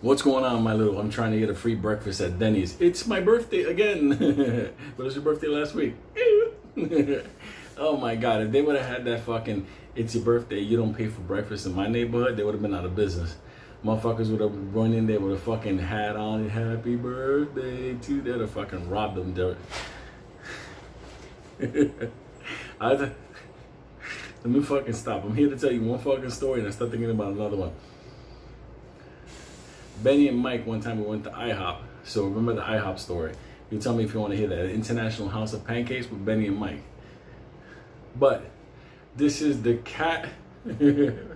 What's going on, my little? I'm trying to get a free breakfast at Denny's. It's my birthday again. But it was your birthday last week. Oh my God, if they would have had that fucking "it's your birthday, you don't pay for breakfast" in my neighborhood, they would have been out of business. Motherfuckers would have run in there with a fucking hat on, "happy birthday" to they'd have fucking robbed them. Let me fucking stop. I'm here to tell you one fucking story and I start thinking about another one. Benny and Mike, one time we went to IHOP. So remember the IHOP story. You tell me if you want to hear that. International House of Pancakes with Benny and Mike. But this is the cat, Benny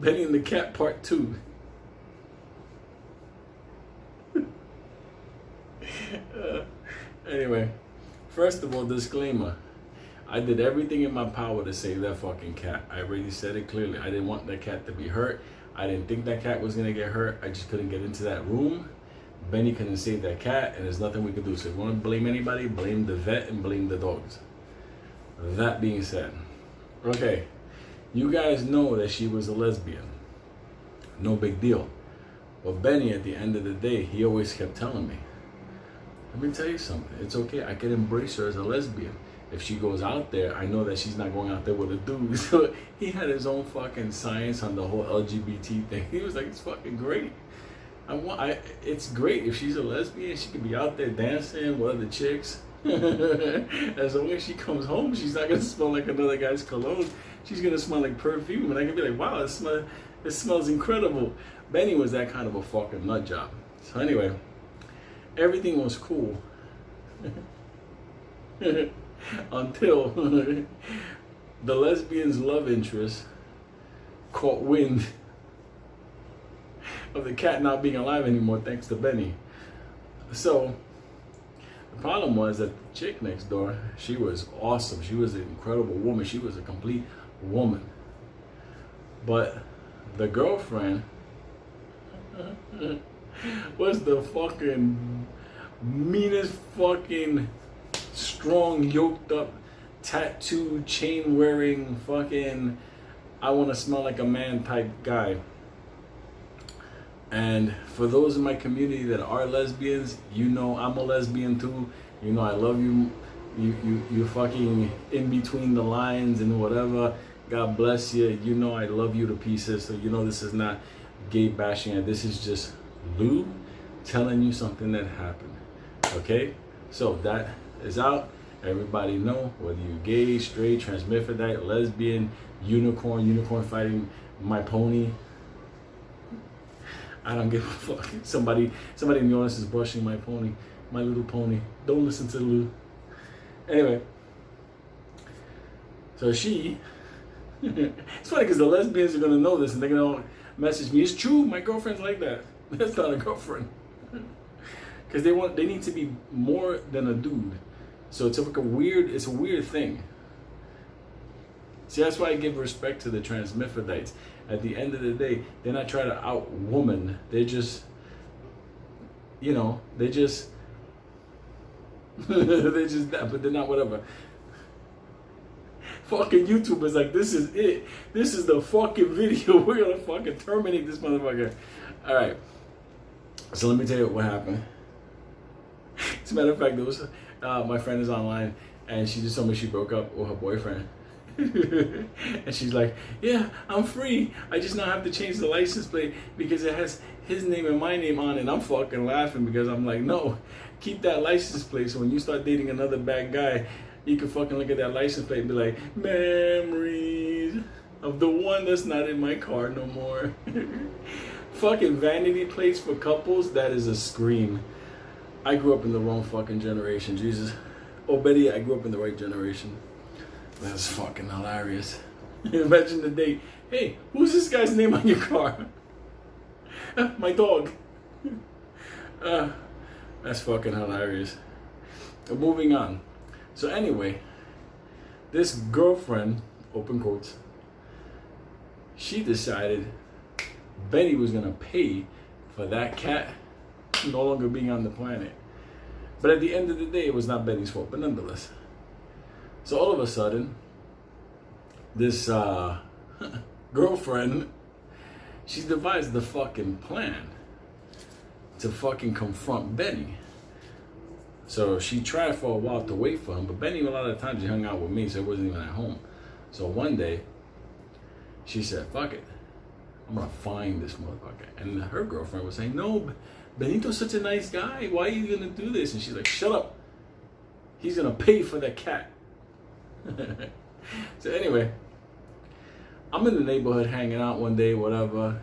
and the Cat Part 2. Anyway, first of all, disclaimer. I did everything in my power to save that fucking cat. I already said it clearly. I didn't want that cat to be hurt. I didn't think that cat was gonna get hurt. I just couldn't get into that room. Benny couldn't save that cat, and there's nothing we could do. So if you want to blame anybody, blame the vet and blame the dogs. That being said, okay, you guys know that she was a lesbian. No big deal. But Benny, at the end of the day, he always kept telling me, let me tell you something. It's okay. I can embrace her as a lesbian. If she goes out there, I know that she's not going out there with a dude. So he had his own fucking science on the whole LGBT thing. He was like, it's fucking great. It's great if she's a lesbian. She could be out there dancing with other chicks. As long as she comes home, she's not gonna smell like another guy's cologne. She's gonna smell like perfume, and I can be like, wow, it smells incredible. Benny was that kind of a fucking nut job. So anyway, everything was cool. Until the lesbian's love interest caught wind of the cat not being alive anymore thanks to Benny. So the problem was that the chick next door, she was awesome. She was an incredible woman. She was a complete woman. But the girlfriend was the fucking meanest fucking strong, yoked up, tattooed, chain wearing, fucking I want to smell like a man type guy. And for those in my community that are lesbians, you know I'm a lesbian too. You know I love you. You fucking in between the lines and whatever. God bless you. You know I love you to pieces. So you know this is not gay bashing. This is just Lou telling you something that happened. Okay? So that is out. Everybody know whether you're gay, straight, transmifidite, lesbian, unicorn fighting my pony. I don't give a fuck. Somebody in the audience is brushing my pony, my little pony. Don't listen to Lou. Anyway, so she, it's funny because the lesbians are gonna know this and they're gonna message me. It's true, my girlfriend's like that. That's not a girlfriend. Because they need to be more than a dude. So it's like a weird thing. See, that's why I give respect to the transmiffidites. At the end of the day, they're not trying to out-woman. They're just, they're just that, but they're not whatever. Fucking YouTubers like, this is it. This is the fucking video. We're gonna fucking terminate this motherfucker. All right. So let me tell you what happened. As a matter of fact, there was my friend is online and she just told me she broke up with her boyfriend. And she's like, yeah, I'm free. I just now have to change the license plate because it has his name and my name on it. And I'm fucking laughing because I'm like, no, keep that license plate. So when you start dating another bad guy, you can fucking look at that license plate and be like, memories of the one that's not in my car no more. Fucking vanity plates for couples, that is a scream. I grew up in the wrong fucking generation, Jesus. Oh, Betty, I grew up in the right generation. That's fucking hilarious. Imagine the date. Hey, who's this guy's name on your car? My dog. That's fucking hilarious. Moving on. So anyway, this girlfriend, open quotes, she decided Betty was gonna pay for that cat no longer being on the planet. But at the end of the day, it was not Betty's fault, but nonetheless. So all of a sudden, this girlfriend, she devised the fucking plan to fucking confront Benny. So she tried for a while to wait for him, but Benny a lot of times he hung out with me, so he wasn't even at home. So one day, she said, fuck it, I'm gonna find this motherfucker. And her girlfriend was saying, no, Benito's such a nice guy, why are you gonna do this? And she's like, shut up, he's gonna pay for that cat. So anyway, I'm in the neighborhood hanging out one day, whatever,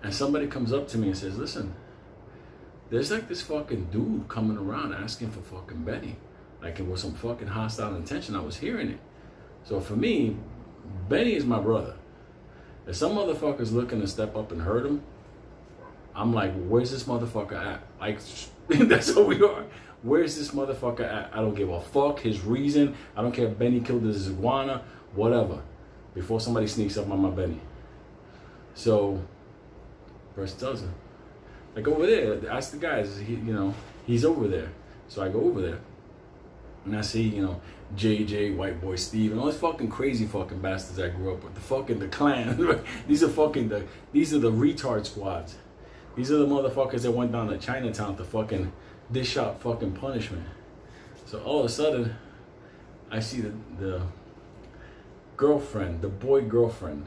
and somebody comes up to me and says, listen, there's like this fucking dude coming around asking for fucking Benny. Like it was some fucking hostile intention. I was hearing it. So for me, Benny is my brother. If some motherfucker's looking to step up and hurt him, I'm like, where's this motherfucker at? Like, that's what we are. Where's this motherfucker at? I don't give a fuck his reason. I don't care if Benny killed his iguana, whatever. Before somebody sneaks up on my Benny. So, first tells him, like over there, ask the guys, he's over there. So I go over there, and I see, JJ, White Boy Steve, and all these fucking crazy fucking bastards I grew up with. The clan. These are the retard squads. These are the motherfuckers that went down to Chinatown to fucking dish out fucking punishment. So all of a sudden, I see the girlfriend, the boy girlfriend.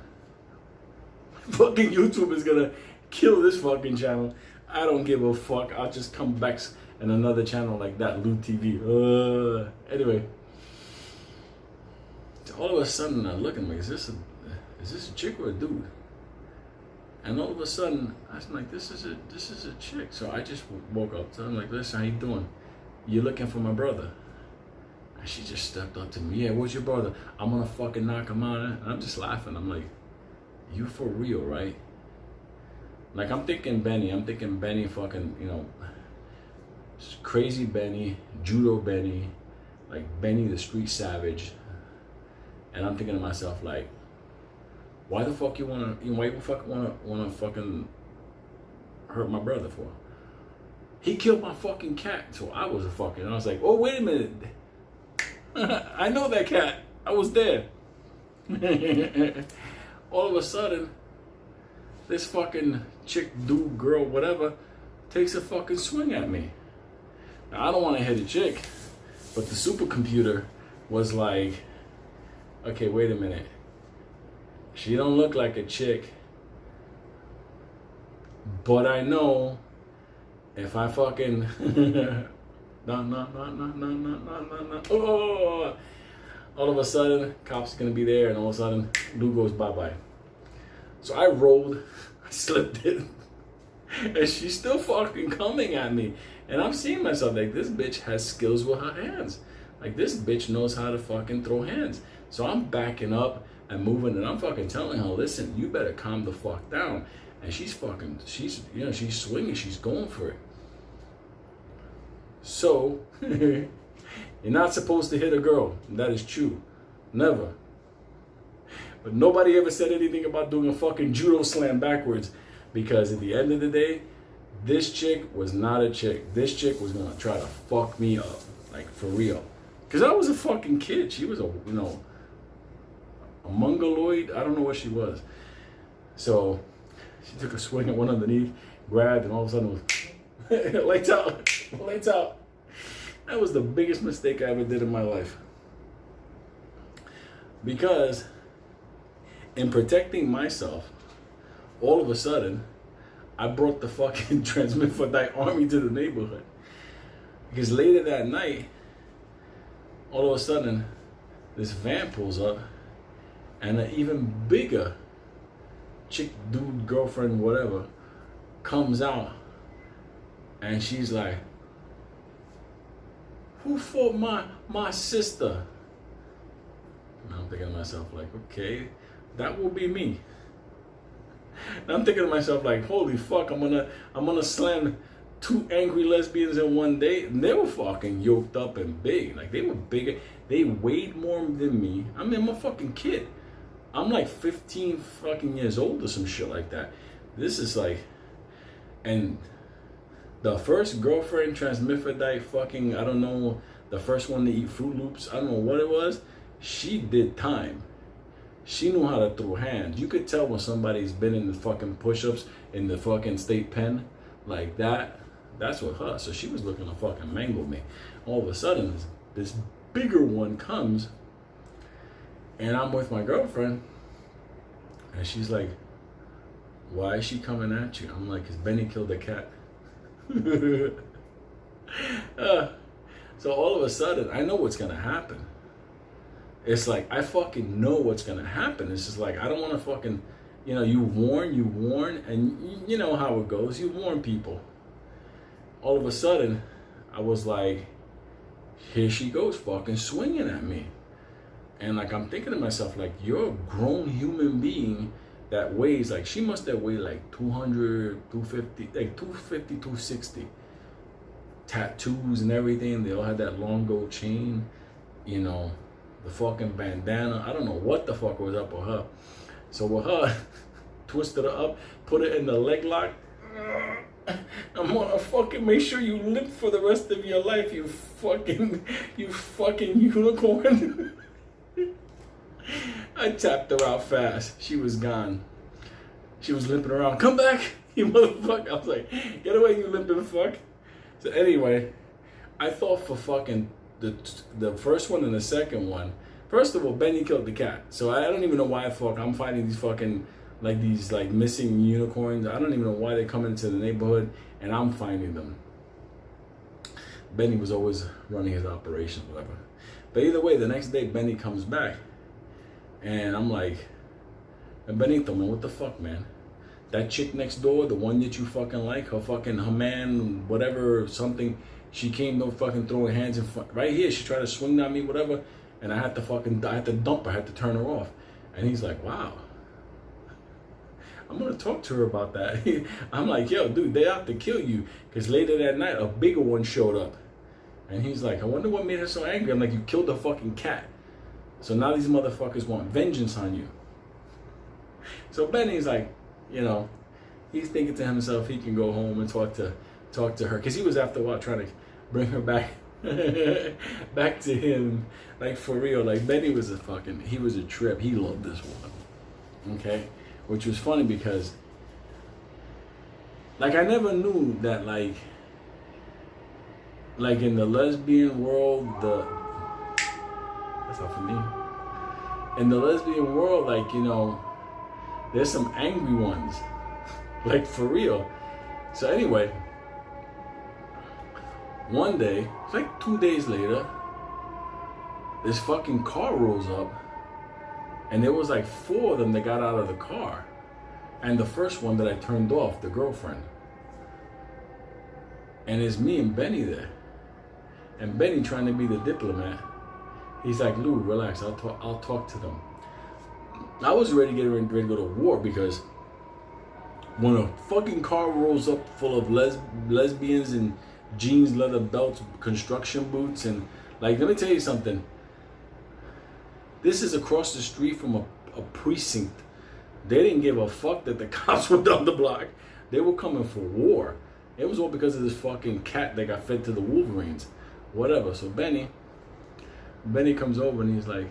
Fucking YouTube is gonna kill this fucking channel. I don't give a fuck. I'll just come back in another channel like that, Loot TV. Anyway, all of a sudden I look and I'm like, is this a chick or a dude? And all of a sudden I'm like, this is a chick. So I just woke up to her. I'm like, listen, how you doing? You looking for my brother? And she just stepped up to me. Yeah, where's your brother? I'm gonna fucking knock him out. And I'm just laughing. I'm like, you for real, right? Like I'm thinking Benny fucking, crazy Benny, judo Benny, like Benny the street savage. And I'm thinking to myself like, why the fuck you wanna fucking hurt my brother for? He killed my fucking cat, so I was I was like, oh wait a minute. I know that cat. I was there. All of a sudden, this fucking chick, dude, girl, whatever, takes a fucking swing at me. Now, I don't want to hit a chick, but the supercomputer was like, okay, wait a minute. She don't look like a chick, but I know if I fucking no. Oh, all of a sudden, cops are gonna be there, and all of a sudden, Lou goes bye-bye. So I rolled, I slipped it, and she's still fucking coming at me. And I'm seeing myself like, this bitch has skills with her hands. Like, this bitch knows how to fucking throw hands. So I'm backing up and moving, and I'm fucking telling her, listen, you better calm the fuck down. And she's swinging, she's going for it. So, you're not supposed to hit a girl. That is true. Never. But nobody ever said anything about doing a fucking judo slam backwards, because at the end of the day, this chick was not a chick. This chick was gonna try to fuck me up, like for real. Because I was a fucking kid. She was a mongoloid. I don't know what she was. So she took a swing at one underneath, grabbed, and all of a sudden it was lights out, lights out. That was the biggest mistake I ever did in my life. Because in protecting myself, all of a sudden, I brought the fucking Transmifodite army to the neighborhood. Because later that night, all of a sudden, this van pulls up, and an even bigger chick, dude, girlfriend, whatever, comes out, and she's like, who fought my sister? And I'm thinking to myself like, okay, that will be me. And I'm thinking to myself like, holy fuck, I'm gonna slam 2 angry lesbians in one day. And they were fucking yoked up and big. Like, they were bigger. They weighed more than me. I mean, I'm a fucking kid. I'm like 15 fucking years old or some shit like that. This is like, and the first girlfriend, Transmifodite fucking, I don't know, the first one to eat Fruit Loops, I don't know what it was, she did time. She knew how to throw hands. You could tell when somebody's been in the fucking push-ups in the fucking state pen like that. That's what her. So she was looking to fucking mangle me. All of a sudden, this bigger one comes, and I'm with my girlfriend, and she's like, why is she coming at you? I'm like, because Benny killed the cat. So all of a sudden, I know what's gonna happen. It's like, I fucking know what's gonna happen. It's just like, I don't want to fucking, you warn, and you know how it goes. You warn people. All of a sudden, I was like, here she goes fucking swinging at me. And like, I'm thinking to myself, like, you're a grown human being that weighs, like, she must have weighed like 200, 250, like 250, 260. Tattoos and everything. They all had that long gold chain, the fucking bandana. I don't know what the fuck was up with her. So with her, twisted her up, put it in the leg lock. I'm gonna fucking make sure you limp for the rest of your life, you fucking unicorn. I tapped her out fast. She was gone. She was limping around. Come back, you motherfucker. I was like, get away, you limping fuck. So anyway, I thought for fucking the first one and the second one. First of all, Benny killed the cat. So I don't even know why I'm fighting these fucking these missing unicorns. I don't even know why they come into the neighborhood and I'm finding them. Benny was always running his operation, whatever. But either way, the next day Benny comes back and I'm like, Benito, man, what the fuck, man? That chick next door, the one that you fucking like, her man, whatever, something, she came no fucking throwing hands in front, right here, she tried to swing on me, whatever, and I had to dump her, I had to turn her off. And he's like, wow. I'm gonna talk to her about that. I'm like, yo, dude, they out to kill you. Because later that night, a bigger one showed up. And he's like, I wonder what made her so angry. I'm like, you killed a fucking cat. So now these motherfuckers want vengeance on you. So Benny's like, he's thinking to himself he can go home and talk to her. Because he was after a while trying to bring her back back to him. Like, for real. Like, Benny was he was a trip. He loved this woman. Okay? Which was funny because, like, I never knew that, like in the lesbian world, that's not for me. In the lesbian world, like, there's some angry ones. Like, for real. So anyway, one day, it's like 2 days later, this fucking car rolls up. And there was like 4 of them that got out of the car. And the first one that I turned off, the girlfriend. And it's me and Benny there. And Benny trying to be the diplomat. He's like, Lou, relax, I'll talk to them. I was ready to go to war because when a fucking car rolls up full of lesbians in jeans, leather belts, construction boots, and like, let me tell you something. This is across the street from a precinct. They didn't give a fuck that the cops were down the block. They were coming for war. It was all because of this fucking cat that got fed to the Wolverines. Whatever. So Benny comes over and he's like,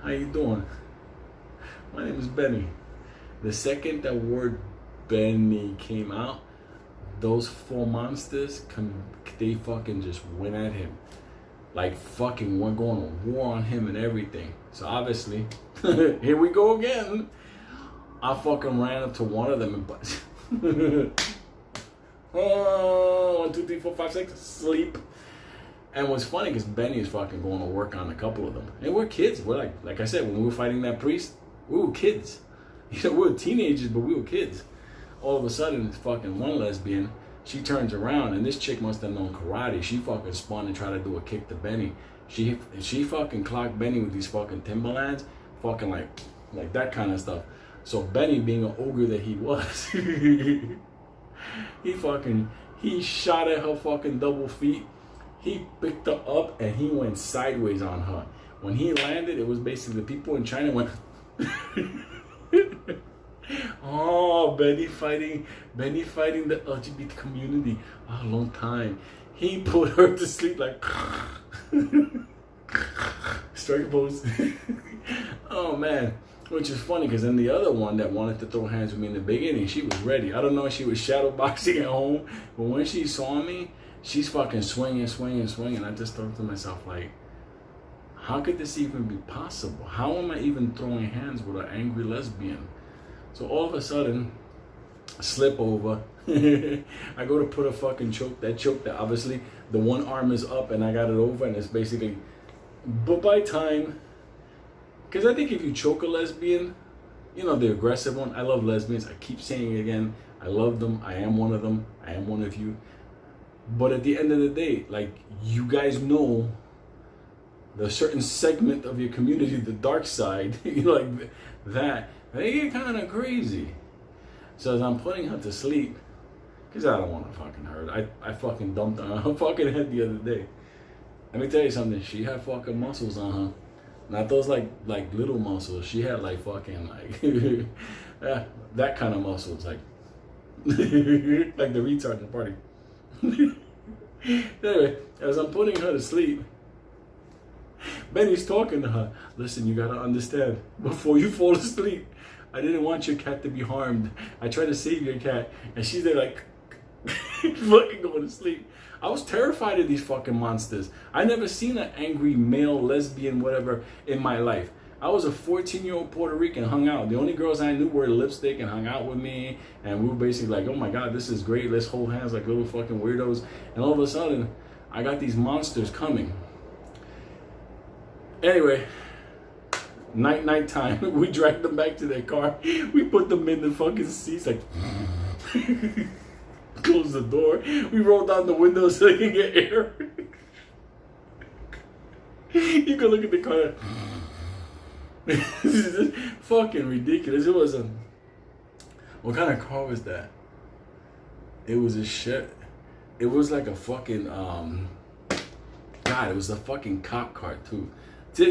how you doing? My name is Benny. The second that word Benny came out, those 4 monsters, they fucking just went at him. Like, fucking went going to war on him and everything. So obviously, here we go again. I fucking ran up to one of them and 1, 2, 3, 4, 5, 6, sleep. And what's funny is Benny is fucking going to work on a couple of them. And we're kids. We're like I said, when we were fighting that priest, we were kids. We were teenagers, but we were kids. All of a sudden, it's fucking one lesbian. She turns around, and this chick must have known karate. She fucking spun and tried to do a kick to Benny. She fucking clocked Benny with these fucking Timberlands, fucking like that kind of stuff. So Benny, being an ogre that he was, he shot at her fucking double feet. He picked her up and he went sideways on her. When he landed, it was basically the people in China went. Oh, Benny fighting the LGBT community. Oh, a long time. He put her to sleep like strike pose. Oh man. Which is funny because then the other one that wanted to throw hands with me in the beginning, she was ready. I don't know if she was shadow boxing at home, but when she saw me, she's fucking swinging. I just thought to myself, like, how could this even be possible? How am I even throwing hands with an angry lesbian? So all of a sudden, slip over. I go to put a fucking choke. That obviously the one arm is up and I got it over and it's basically, but by time, because I think if you choke a lesbian, you know, the aggressive one, I love lesbians. I keep saying it again. I love them. I am one of them. I am one of you. But at the end of the day, like, you guys know the certain segment of your community, the dark side, you know, like that, they get kind of crazy. So as I'm putting her to sleep, because I don't want to fucking hurt, I fucking dumped on her fucking head the other day. Let me tell you something, she had fucking muscles on her. Not those like little muscles. She had like fucking like that kind of muscles, like like the retard at the party. Anyway, as I'm putting her to sleep, Benny's talking to her. Listen, you gotta understand, before you fall asleep, I didn't want your cat to be harmed. I tried to save your cat, and she's there like fucking going to sleep. I was terrified of these fucking monsters. I never seen an angry male, lesbian, whatever in my life. I was a 14-year-old Puerto Rican, hung out. The only girls I knew wore lipstick and hung out with me. And we were basically like, oh my God, this is great. Let's hold hands like little fucking weirdos. And all of a sudden, I got these monsters coming. Anyway, night time, we dragged them back to their car. We put them in the fucking seats like... Close the door. We rolled down the window so they can get air. You can look at the car. This is fucking ridiculous. It was a... What kind of car was that? It was a shit. It was like a fucking... God, it was a fucking cop car too.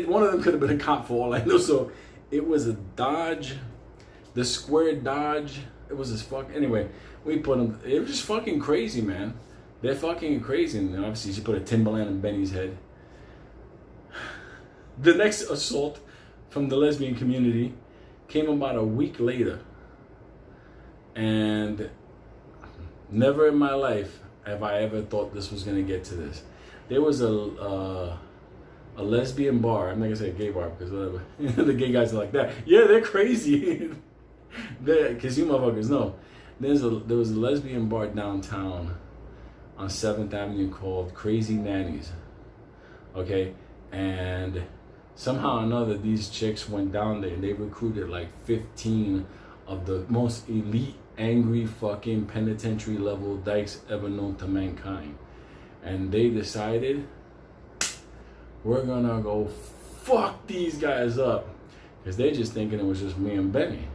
One of them could have been a cop for all I know. So it was a Dodge. The square Dodge. It was this fuck. Anyway, we put them. It was just fucking crazy, man. They're fucking crazy. And obviously, she put a Timberland in Benny's head. The next assault from the lesbian community came about a week later. And never in my life have I ever thought this was going to get to this. There was a lesbian bar. I'm not going to say a gay bar because whatever. The gay guys are like that. Yeah, they're crazy. Because you motherfuckers know. There was a lesbian bar downtown on 7th Avenue called Crazy Nannies. Okay? And somehow or another, these chicks went down there and they recruited like 15 of the most elite, angry, fucking penitentiary level dykes ever known to mankind. And they decided, we're gonna go fuck these guys up. Because they're just thinking it was just me and Benny.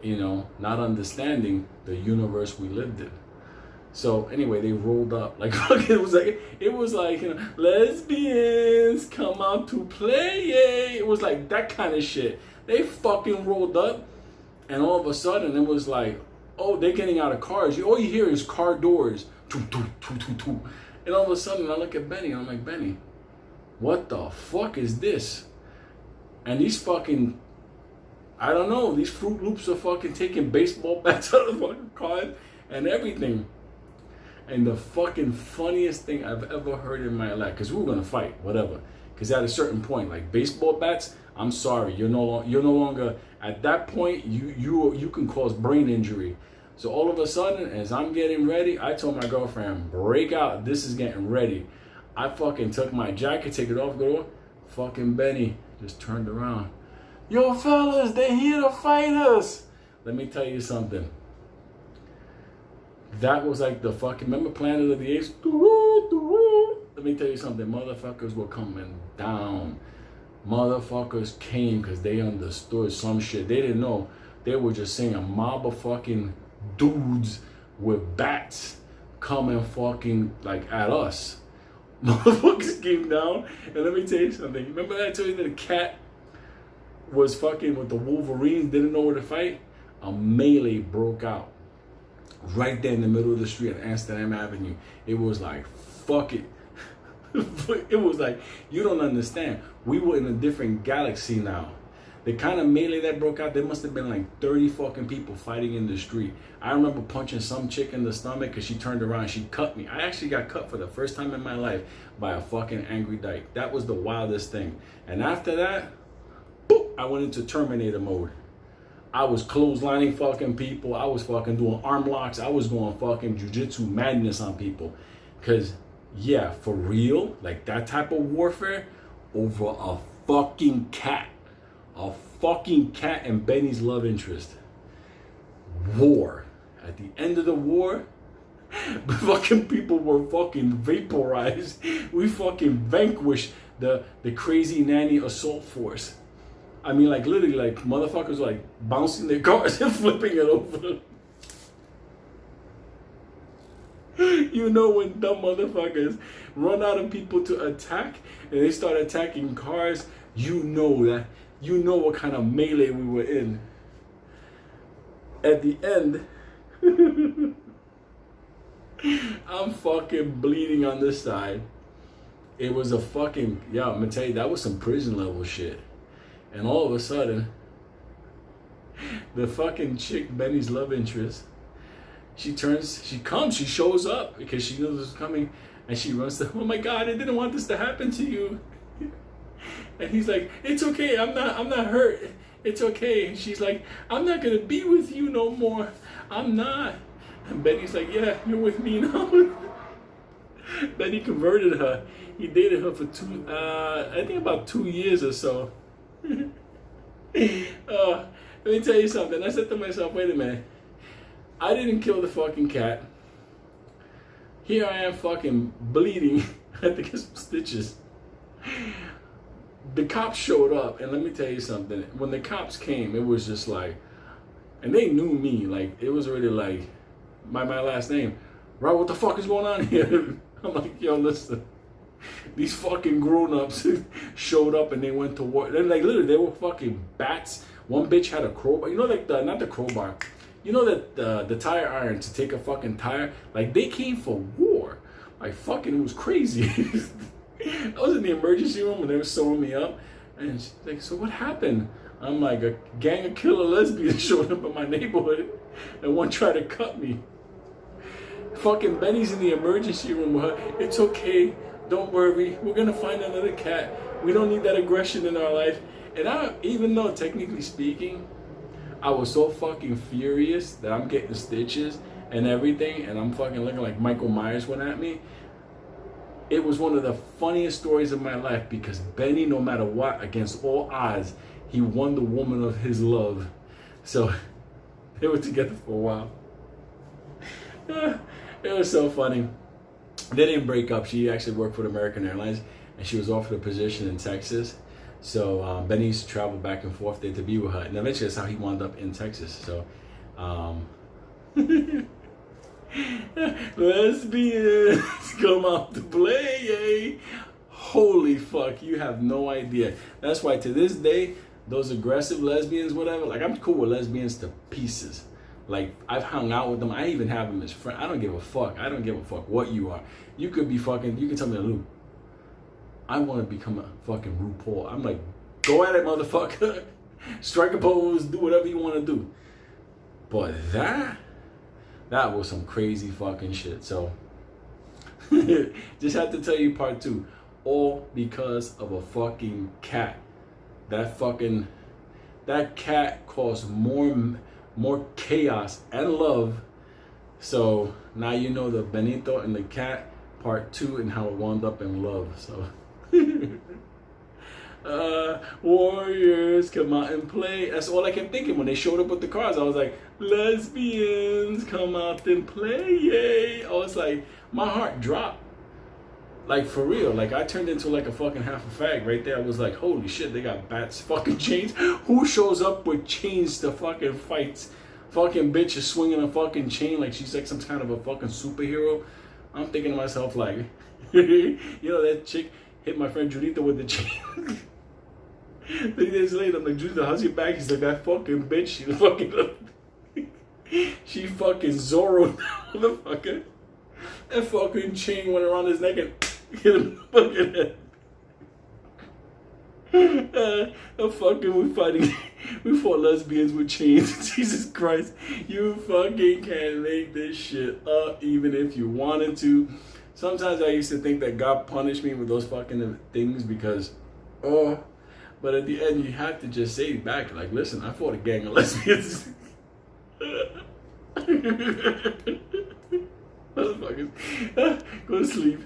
You know, not understanding the universe we lived in. So anyway, they rolled up like it was like you know, lesbians come out to play. It was like that kind of shit. They fucking rolled up, and all of a sudden it was like, oh, they're getting out of cars. All you hear is car doors, and all of a sudden I look at Benny and I'm like, Benny, what the fuck is this? And these fucking, I don't know, these Fruit Loops are fucking taking baseball bats out of the fucking car and everything. And the fucking funniest thing I've ever heard in my life, because we were gonna fight, whatever. Because at a certain point, like baseball bats, I'm sorry, you're no longer at that point. You can cause brain injury. So all of a sudden, as I'm getting ready, I told my girlfriend, break out. This is getting ready. I fucking took my jacket, take it off, go. Fucking Benny just turned around. Yo, fellas, they're here to fight us. Let me tell you something. That was like the fucking, remember Planet of the Apes? Let me tell you something. Motherfuckers were coming down. Motherfuckers came because they understood some shit. They didn't know. They were just seeing a mob of fucking dudes with bats coming fucking like at us. Motherfuckers came down. And let me tell you something. Remember that I told you that the cat was fucking with the Wolverines, didn't know where to fight? A melee broke out right there in the middle of the street at Amsterdam Avenue. It was like, fuck it. It was like, you don't understand. We were in a different galaxy now. The kind of melee that broke out, there must have been like 30 fucking people fighting in the street. I remember punching some chick in the stomach because she turned around and she cut me. I actually got cut for the first time in my life by a fucking angry dyke. That was the wildest thing. And after that, boop, I went into Terminator mode. I was clotheslining fucking people. I was fucking doing arm locks. I was going fucking jujitsu madness on people. Because, yeah, for real, like that type of warfare over a fucking cat. A fucking cat and Benny's love interest. War. At the end of the war, fucking people were fucking vaporized. We fucking vanquished the crazy nanny assault force. I mean, like, literally, like, motherfuckers were, like, bouncing their cars and flipping it over. You know when dumb motherfuckers run out of people to attack and they start attacking cars, you know what kind of melee we were in. At the end, I'm fucking bleeding on this side. It was a fucking, yeah, I'm gonna tell you, that was some prison level shit. And all of a sudden, the fucking chick, Benny's love interest, she shows up because she knows this is coming, and she runs to, oh my God, I didn't want this to happen to you. And he's like, it's okay, I'm not hurt. It's okay. And she's like, I'm not gonna be with you no more. I'm not. And Benny's like, yeah, you're with me now. Benny converted her. He dated her for I think about 2 years or so. Let me tell you something. I said to myself, wait a minute. I didn't kill the fucking cat. Here I am fucking bleeding. I had to get some stitches. The cops showed up, and let me tell you something. When the cops came, it was just like, and they knew me. Like, it was already like, my last name. Rob, what the fuck is going on here? I'm like, yo, listen. These fucking grown-ups showed up and they went to war. Then, like, literally, they were fucking bats. One bitch had a crowbar. You know, like, not the crowbar. You know that the tire iron to take a fucking tire? Like, they came for war. Like, fucking, it was crazy. I was in the emergency room and they were sewing me up. And she's like, so what happened? I'm like, a gang of killer lesbians showed up in my neighborhood and one tried to cut me. Fucking Benny's in the emergency room with her. It's okay. Don't worry. We're going to find another cat. We don't need that aggression in our life. And even though technically speaking, I was so fucking furious that I'm getting stitches and everything, and I'm fucking looking like Michael Myers went at me. It was one of the funniest stories of my life because Benny, no matter what, against all odds, he won the woman of his love. So they were together for a while. It was so funny. They didn't break up. She actually worked for American Airlines and she was offered a position in Texas. So Benny used to travel back and forth there to be with her. And eventually that's how he wound up in Texas. So lesbians come out to play, eh? Holy fuck, you have no idea. That's why to this day, those aggressive lesbians, whatever, like I'm cool with lesbians to pieces. Like I've hung out with them. I even have them as friends. I don't give a fuck. I don't give a fuck what you are. You could be fucking, you can tell me, Lou, I want to become a fucking RuPaul. I'm like, go at it, motherfucker. Strike a pose, do whatever you want to do. But that was some crazy fucking shit. So, just had to tell you part 2. All because of a fucking cat. That cat caused more chaos and love. So, now you know the Benito and the cat part 2 and how it wound up in love. So, warriors come out and play. That's all I kept thinking when they showed up with the cars. I was like, lesbians come out and play, yay. I was like, my heart dropped. Like for real, like I turned into like a fucking half a fag right there. I was like, holy shit, they got bats, fucking chains. Who shows up with chains to fucking fights? Fucking bitch is swinging a fucking chain like she's like some kind of a fucking superhero. I'm thinking to myself like, you know that chick hit my friend Junita with the chain. 3 days later, I'm like, Junita, how's your back? He's like, that fucking bitch, she fucking, she fucking Zorro, motherfucker. That fucking chain went around his neck and hit him in the fucking We fought lesbians with chains. Jesus Christ, you fucking can't make this shit up, even if you wanted to. Sometimes I used to think that God punished me with those fucking things because, but at the end you have to just say back, like, listen, I fought a gang of lesbians. Motherfuckers, go to sleep.